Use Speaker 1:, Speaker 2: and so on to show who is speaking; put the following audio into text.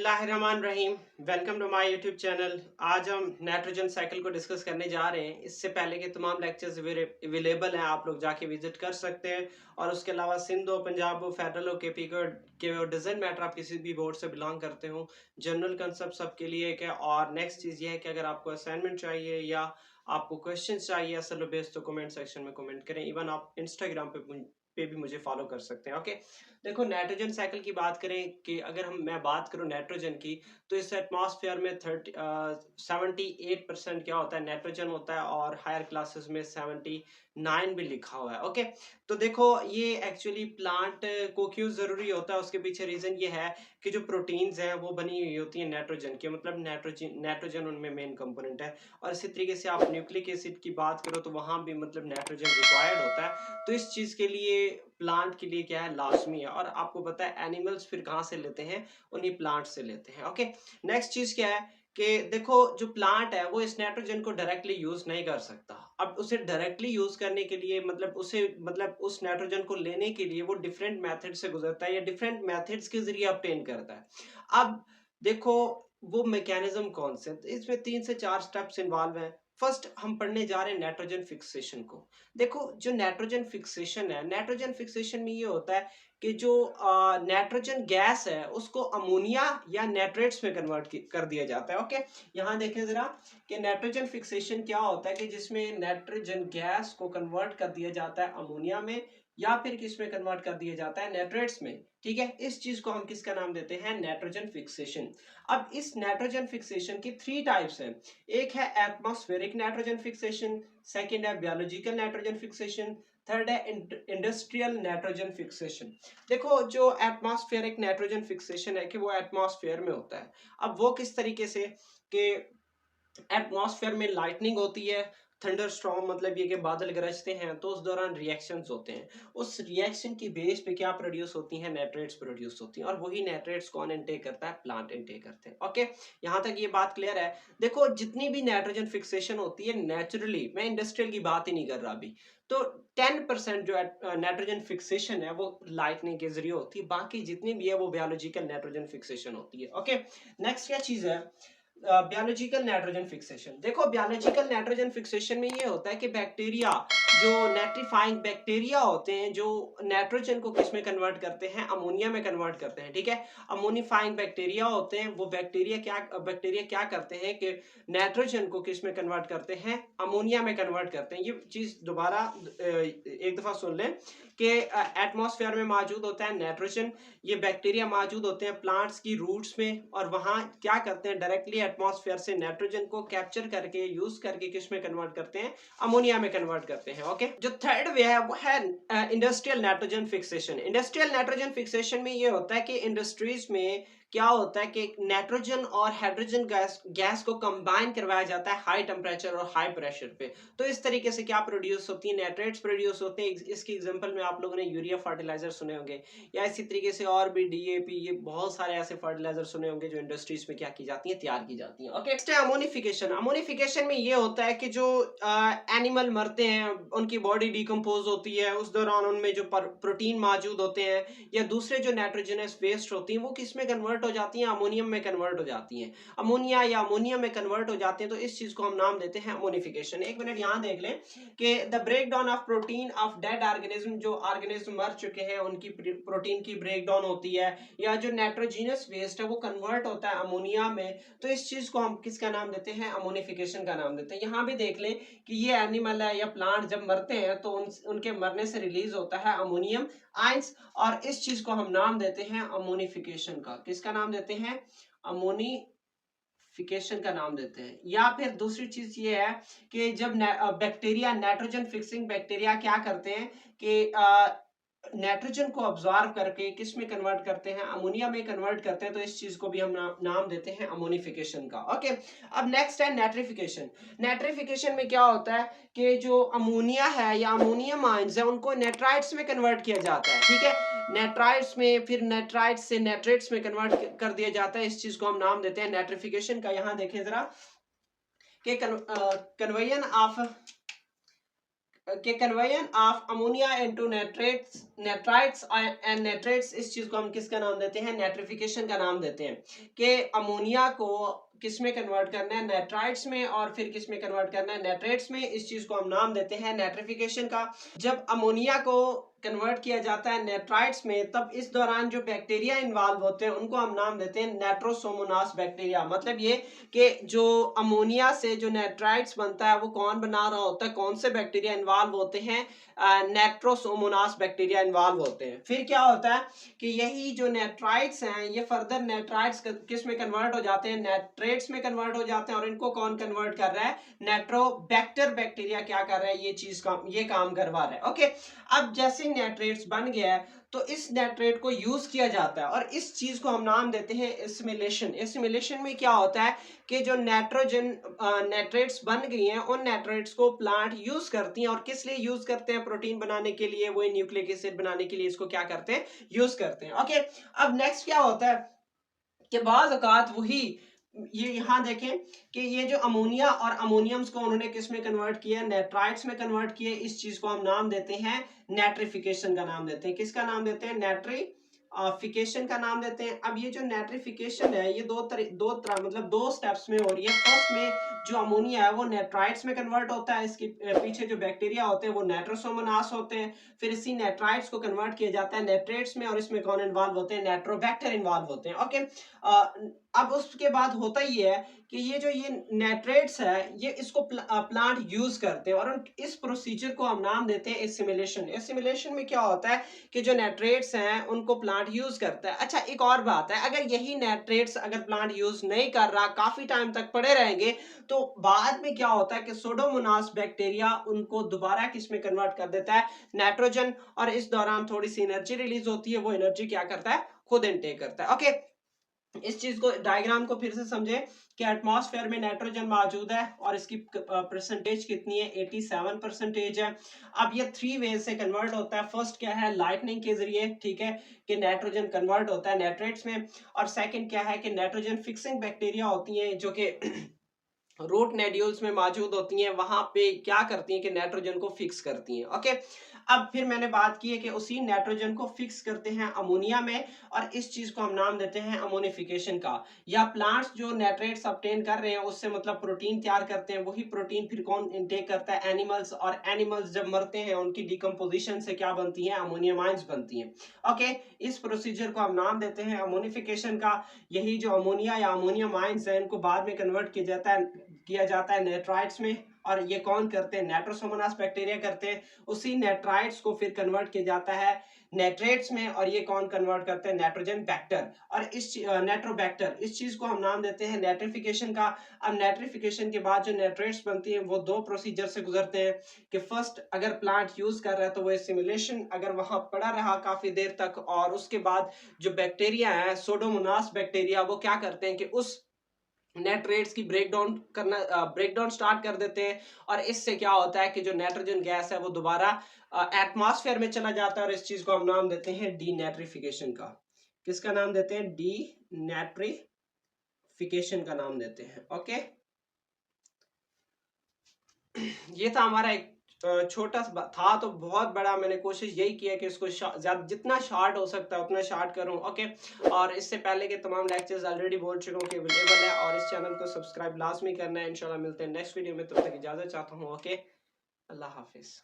Speaker 1: बिस्मिल्लाहिर्रहमानिर्रहीम। Welcome to my YouTube channel. आज हम नाइट्रोजन साइकिल को डिस्कस करने जा रहे हैं। इससे पहले के तमाम लेक्चर्स अवेलेबल हैं, आप लोग जाके विजिट कर सकते हैं। और उसके अलावा सिंध हो, पंजाब हो, फेडरल हो, केपी के हो, डजेंट मैटर आप किसी भी बोर्ड से बिलोंग करते हो, जनरल कंसेप्ट सबके लिए एक है। और नेक्स्ट चीज़ ये है कि अगर आपको असाइनमेंट चाहिए या आपको क्वेश्चन चाहिए असल बेस, तो कमेंट सेक्शन में कमेंट करें। इवन आप इंस्टाग्राम पे भी मुझे फॉलो कर सकते हैं। ओके, देखो नाइट्रोजन साइकिल की बात करें कि अगर मैं बात करूं नाइट्रोजन की, तो इस एटमॉस्फेयर में 78% क्या होता है, नाइट्रोजन होता है। और हायर क्लासेस में 79 भी लिखा हुआ है। ओके, तो देखो ये एक्चुअली प्लांट को क्यों जरूरी होता है, उसके पीछे रीजन ये है कि जो प्रोटीन्स हैं वो बनी हुई होती है नाइट्रोजन की, मतलब नाइट्रोजन नाइट्रोजन उनमें मेन कंपोनेंट है। और इसी तरीके से आप न्यूक्लिक एसिड की बात करो तो वहां भी मतलब नाइट्रोजन रिक्वायर्ड होता है। तो इस चीज के लिए प्लांट के लिए क्या है, लाजमी है। और आपको पता है एनिमल्स फिर कहाँ से लेते हैं, उन्हीं प्लांट से लेते हैं। ओके, नेक्स्ट चीज क्या है कि देखो जो प्लांट है वो इस नाइट्रोजन को डायरेक्टली यूज नहीं कर सकता। अब उसे डायरेक्टली यूज करने के लिए मतलब उस नाइट्रोजन को लेने के लिए वो डिफरेंट मेथड से गुजरता है या डिफरेंट मेथड्स के जरिए ऑब्टेन करता है। अब देखो वो मैकेनिज्म कौन से, तो इसमें 3 से 4 स्टेप्स इन्वॉल्व हैं। फर्स्ट हम पढ़ने जा रहे हैं नाइट्रोजन फिक्सेशन को। देखो जो नाइट्रोजन फिक्सेशन है, नाइट्रोजन फिक्सेशन में ये होता है कि जो नाइट्रोजन गैस है उसको अमोनिया या नाइट्रेट्स में कन्वर्ट कर दिया जाता है। ओके, यहाँ देखें जरा कि नाइट्रोजन फिक्सेशन क्या होता है कि जिसमें नाइट्रोजन गैस को कन्वर्ट कर दिया जाता है अमोनिया में, या फिर किस में कन्वर्ट कर दिया जाता है, नाइट्रेट्स में। ठीक है, इस चीज को हम किसका नाम देते हैं, नाइट्रोजन फिक्सेशन। अब इस नाइट्रोजन फिक्सेशन की 3 टाइप्स हैं। एक है एटमॉस्फेरिक नाइट्रोजन फिक्सेशन, सेकंड है बायोलॉजिकल नाइट्रोजन फिक्सेशन, थर्ड है इंडस्ट्रियल नाइट्रोजन फिक्सेशन। देखो जो एटमॉस्फेरिक नाइट्रोजन फिक्सेशन है कि वो एटमॉस्फेयर में होता है। अब वो किस तरीके से कि एटमॉस्फेयर में लाइटनिंग होती है, थंडर स्टॉर्म, मतलब ये कि बादल गरजते हैं, तो उस दौरान रिएक्शंस होते हैं। उस रिएक्शन की बेस पे क्या प्रोड्यूस होती हैं, नाइट्रेट्स प्रोड्यूस होती हैं। और वही नाइट्रेट्स कौन इनटेक करता है, प्लांट इनटेक करते हैं। ओके, यहाँ तक ये बात क्लियर है। देखो जितनी भी नाइट्रोजन फिक्सेशन होती है नेचुरली, मैं इंडस्ट्रियल की बात ही नहीं कर रहा अभी, तो 10% जो नाइट्रोजन फिक्सेशन है वो लाइटनिंग के जरिए होती है, बाकी जितनी भी है वो बायोलॉजिकल नाइट्रोजन फिक्सेशन होती है। ओके, नेक्स्ट क्या चीज है, बायोलॉजिकल नाइट्रोजन फिक्सेशन। देखो बायोलॉजिकल नाइट्रोजन फिक्सेशन में ये होता है कि बैक्टीरिया, जो नाइट्रीफाइंग बैक्टीरिया होते हैं, जो नाइट्रोजन को किस में कन्वर्ट करते हैं, अमोनिया में कन्वर्ट करते हैं। ठीक है, अमोनिफाइंग बैक्टीरिया होते हैं, वो बैक्टीरिया क्या करते हैं कि नाइट्रोजन को किस में कन्वर्ट करते हैं, अमोनिया में कन्वर्ट करते हैं। ये चीज दोबारा एक दफा सुन लें कि एटमॉस्फेयर में मौजूद होता है नाइट्रोजन, ये बैक्टीरिया मौजूद होते हैं प्लांट्स की रूट्स में, और वहां क्या करते हैं, डायरेक्टली एटमॉस्फेयर से नाइट्रोजन को कैप्चर करके यूज करके किस में कन्वर्ट करते हैं, अमोनिया में कन्वर्ट करते हैं। ओके, जो थर्ड वे है वो है industrial nitrogen fixation. Industrial nitrogen fixation में ये होता है कि इंडस्ट्रीज में क्या होता है कि नाइट्रोजन और हाइड्रोजन गैस को कंबाइन करवाया जाता है हाई टेम्परेचर और हाई प्रेशर पे। तो इस तरीके से क्या प्रोड्यूस होती है, नाइट्रेट्स प्रोड्यूस होते हैं। इसकी एग्जांपल में आप लोगों ने यूरिया फर्टिलाइजर सुने होंगे, या इसी तरीके से और भी डीएपी, ये बहुत सारे ऐसे फर्टिलाइजर सुने होंगे जो इंडस्ट्रीज में क्या की जाती है, तैयार की जाती है। ओके, नेक्स्ट है अमोनिफिकेशन। अमोनिफिकेशन में ये होता है कि जो एनिमल मरते हैं, उनकी बॉडी डिकम्पोज होती है, उस दौरान उनमें जो प्रोटीन मौजूद होते हैं या दूसरे जो नाइट्रोजनस वेस्ट होती हैं, वो किस में कन्वर्ट हो जाती हैं, अमोनियम में कन्वर्ट हो जाती हैं। अमोनिया या अमोनियम में कन्वर्ट हो जाते हैं, तो इस चीज को हम नाम देते हैं अमोनिफिकेशन। एक मिनट यहाँ देख लें कि the break down of protein of dead organism, जो ऑर्गेनिज्म मर चुके हैं उनकी प्रोटीन की ब्रेक डाउन होती है, या जो नाइट्रोजीनस वेस्ट है वो कन्वर्ट होता है अमोनिया में, तो इस चीज को हम किसका नाम देते हैं, अमोनिफिकेशन का नाम देते हैं। यहाँ भी देख लें कि ये एनिमल है या प्लांट जब मरते हैं तो उनके मरने से रिलीज होता है अमोनियम आयंस, और इस चीज को हम नाम देते हैं अमोनिफिकेशन का। किसका नाम देते हैं, अमोनिफिकेशन का नाम देते हैं। या फिर दूसरी चीज ये है कि जब बैक्टीरिया, नाइट्रोजन फिक्सिंग बैक्टीरिया क्या करते हैं कि नाइट्रोजन को ऑब्जॉर्व करके किस में कन्वर्ट करते हैं, अमोनिया में कन्वर्ट करते हैं, तो इस चीज को भी हम नाम देते हैं अमोनिफिकेशन का। ओके, अब नेक्स्ट है नाइट्रिफिकेशन। नाइट्रिफिकेशन में क्या होता है कि जो अमोनिया है या अमोनियम आयंस है उनको नाइट्राइट्स में कन्वर्ट किया जाता है। ठीक है, नाइट्राइट्स में, फिर नाइट्राइट्स से नाइट्रेट्स में कन्वर्ट कर दिया जाता है। इस चीज को हम नाम देते हैं नाइट्रिफिकेशन का। यहाँ देखें जरा कि कन्वेयन ऑफ कि conversion of ammonia into nitrites and nitrates, इस चीज को हम किसका नाम देते हैं, नाइट्रिफिकेशन का नाम देते हैं। कि अमोनिया को किस में कन्वर्ट करना है, नाइट्राइट्स में, और फिर किस में कन्वर्ट करना है, नाइट्रेट्स में। इस चीज को हम नाम देते हैं नाइट्रिफिकेशन का। जब अमोनिया को कन्वर्ट किया जाता है नाइट्राइट्स में, तब इस दौरान जो बैक्टीरिया इन्वॉल्व होते हैं उनको हम नाम देते हैं नाइट्रोसोमोनास बैक्टीरिया। मतलब ये कि जो अमोनिया से जो नाइट्राइट्स बनता है वो कौन बना रहा होता है, कौन से बैक्टीरिया इन्वॉल्व होते हैं, नाइट्रोसोमोनास बैक्टीरिया इन्वॉल्व होते हैं। फिर क्या होता है कि यही जो नाइट्राइट्स हैं ये फर्दर नाइट्राइट्स किस में कन्वर्ट हो जाते हैं, नाइट्रेट्स में कन्वर्ट हो जाते हैं। और इनको कौन कन्वर्ट कर रहा है, नाइट्रोबैक्टर बैक्टीरिया क्या कर रहा है, ये काम करवा रहा है। ओके, अब जैसे नाइट्रेट्स बन गया है तो इस नाइट्रेट को यूज किया जाता है, और इस चीज को हम नाम देते हैं एसिमिलेशन। एसिमिलेशन में क्या होता है कि जो नाइट्रोजन नाइट्रेट्स बन गई हैं उन नाइट्रेट्स को प्लांट यूज करती हैं। और किस लिए यूज करते हैं, प्रोटीन बनाने के लिए, वो न्यूक्लिक एसिड बनाने के लिए इसको क्या करते हैं, यूज करते हैं। ओके, अब नेक्स्ट क्या होता है कि बाज़ औक़ात वही, ये यहाँ देखें कि ये जो अमोनिया और अमोनियम्स को उन्होंने किस में कन्वर्ट किया, नाइट्राइट्स में कन्वर्ट किए। इस चीज को हम नाम देते हैं नाइट्रिफिकेशन का नाम देते हैं। किसका नाम देते हैं, नाइट्रिफिकेशन का नाम देते हैं। अब ये जो नाइट्रिफिकेशन है ये दो तरह मतलब दो स्टेप्स में हो रही है। फर्स्ट में जो अमोनिया है वो नाइट्राइट्स में कन्वर्ट होता है, इसके पीछे जो बैक्टीरिया होते हैं वो नाइट्रोसोमोनास होते हैं। फिर इसी नाइट्राइट्स को कन्वर्ट किया जाता है नाइट्रेट्स में, और इसमें कौन इन्वॉल्व होते हैं, नाइट्रोबैक्टर इन्वॉल्व होते हैं। ओके, अब उसके बाद होता ही है कि ये जो ये नाइट्रेट्स है ये इसको प्लांट यूज करते हैं, और इस प्रोसीजर को हम नाम देते हैं एसिमिलेशन। एसिमिलेशन में क्या होता है कि जो नाइट्रेट्स हैं उनको प्लांट यूज करता है। अच्छा, एक और बात है, अगर यही नाइट्रेट्स अगर प्लांट यूज नहीं कर रहा, काफी टाइम तक पड़े रहेंगे, तो बाद में क्या होता है कि सोडोमोनास बैक्टीरिया उनको दोबारा किस में कन्वर्ट कर देता है, नाइट्रोजन। और इस दौरान थोड़ी सी एनर्जी रिलीज होती है, वो एनर्जी क्या करता है, खुद इनटेक करता है। ओके, इस चीज को, डायग्राम को फिर से समझे कि एटमॉस्फेयर में नाइट्रोजन मौजूद है और इसकी परसेंटेज कितनी है, 87% है। अब ये 3 वे से कन्वर्ट होता है। फर्स्ट क्या है, लाइटनिंग के जरिए, ठीक है, कि नाइट्रोजन कन्वर्ट होता है नाइट्रेट्स में। और सेकंड क्या है कि नाइट्रोजन फिक्सिंग बैक्टीरिया होती हैं जो कि रूट नोड्यूल्स में मौजूद होती हैं, वहां पे क्या करती हैं कि नाइट्रोजन को फिक्स करती हैं। ओके, अब फिर मैंने बात की है कि उसी नाइट्रोजन को फिक्स करते हैं अमोनिया में, और इस चीज को हम नाम देते हैं अमोनिफिकेशन का। या प्लांट्स जो नाइट्रेट्स ऑब्टेन कर रहे हैं उससे मतलब प्रोटीन तैयार करते हैं, वही प्रोटीन फिर कौन इनटेक करता है, एनिमल्स। और एनिमल्स जब मरते हैं उनकी डिकम्पोजिशन से क्या बनती है, अमोनियम आयंस बनती हैं। ओके, इस प्रोसीजर को हम नाम देते हैं अमोनिफिकेशन का। यही जो अमोनिया या अमोनियम आयंस है इनको बाद में कन्वर्ट किया जाता है नाइट्राइट्स में, और ये कौन करते हैं, नाइट्रोसोमोनास बैक्टीरिया करते हैं। उसी नाइट्राइट्स को फिर कन्वर्ट किया जाता है नाइट्रेट्स में, और ये कौन कन्वर्ट करते हैं, नाइट्रोजन बैक्टर। और इस नाइट्रोबैक्टर, इस चीज को हम नाम देते हैं नाइट्रिफिकेशन का। अब नाइट्रिफिकेशन के बाद जो नाइट्रेट्स बनती हैं वो दो प्रोसीजर से गुजरते हैं कि फर्स्ट अगर प्लांट यूज कर रहा है तो वो एसिमिलेशन, अगर वहां पड़ा रहा काफी देर तक, और उसके बाद जो बैक्टीरिया है सोडोमोनास बैक्टीरिया वो क्या करते हैं कि उस नाइट्रेट्स की ब्रेकडाउन स्टार्ट कर देते हैं। और इससे क्या होता है कि जो नाइट्रोजन गैस है वो दोबारा एटमॉस्फेयर में चला जाता है, और इस चीज को हम नाम देते हैं डीनाइट्रिफिकेशन का। किसका नाम देते हैं, डीनाइट्रिफिकेशन का नाम देते हैं। ओके, ये था हमारा एक छोटा सा था तो बहुत बड़ा, मैंने कोशिश यही किया कि इसको जितना शॉर्ट हो सकता है उतना शॉर्ट करूं। ओके, और इससे पहले के तमाम लेक्चर्स ऑलरेडी बोल चुका हूं कि अवेलेबल है, और इस चैनल को सब्सक्राइब लाजमी करना है। इंशाल्लाह मिलते हैं नेक्स्ट वीडियो में, तब तक इजाजत चाहता हूं। ओके, अल्लाह हाफिज।